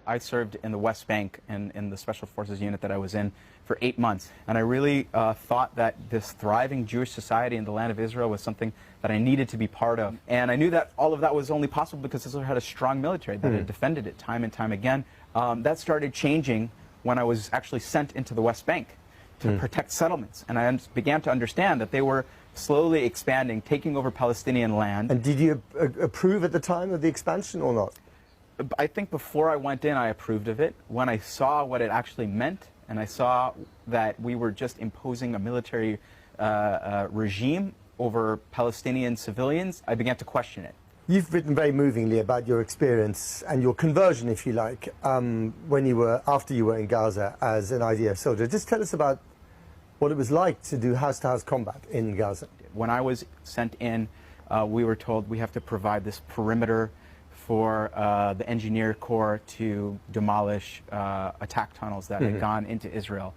I served in the West Bank in the Special Forces unit that I was in for 8 months. And I really thought that this thriving Jewish society in the land of Israel was something that I needed to be part of. And I knew that all of that was only possible because Israel had a strong military that had defended it time and time again. That started changing when I was actually sent into the West Bank to protect settlements. And I began to understand that they were slowly expanding, taking over Palestinian land. And did you approve at the time of the expansion or not? I think before I went in, I approved of it. When I saw what it actually meant, and I saw that we were just imposing a military regime over Palestinian civilians, I began to question it. You've written very movingly about your experience and your conversion, if you like, after you were in Gaza as an IDF soldier. Just tell us about what it was like to do house-to-house combat in Gaza. When I was sent in, we were told we have to provide this perimeter for the engineer corps to demolish attack tunnels that had gone into Israel.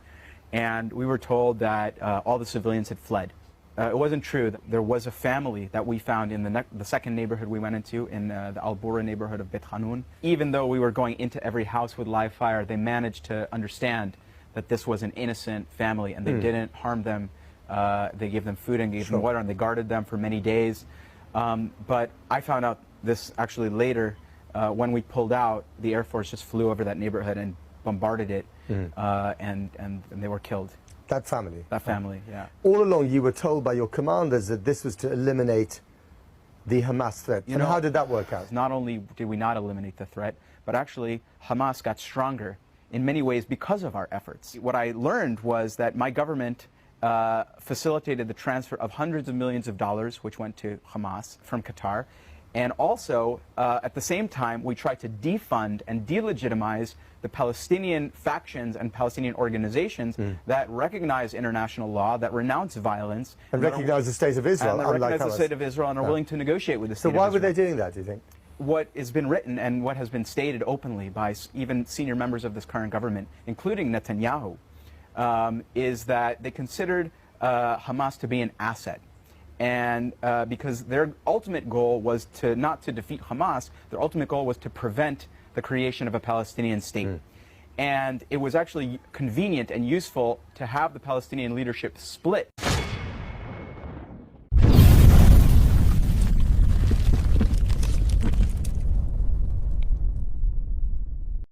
And we were told that all the civilians had fled. It wasn't true. There was a family that we found in the second neighborhood we went into, in the Al-Bura neighborhood of Beit Hanun. Even though we were going into every house with live fire, they managed to understand that this was an innocent family and they didn't harm them. They gave them food and gave them water, and they guarded them for many days. But I found out this actually later. When we pulled out, the Air Force just flew over that neighborhood and bombarded it, and they were killed. That family? That family, yeah. All along you were told by your commanders that this was to eliminate the Hamas threat. And how did that work out? Not only did we not eliminate the threat, but actually Hamas got stronger in many ways because of our efforts. What I learned was that my government facilitated the transfer of hundreds of millions of dollars, which went to Hamas from Qatar. And also, at the same time, we tried to defund and delegitimize the Palestinian factions and Palestinian organizations that recognize international law, that renounce violence. And recognize the state of Israel, and recognize the state of Israel and are willing to negotiate with the state of Israel. Israel. So why were they doing that, do you think? What has been written and what has been stated openly by even senior members of this current government, including Netanyahu, is that they considered Hamas to be an asset. And because their ultimate goal was not to defeat Hamas, their ultimate goal was to prevent the creation of a Palestinian state. And it was actually convenient and useful to have the Palestinian leadership split.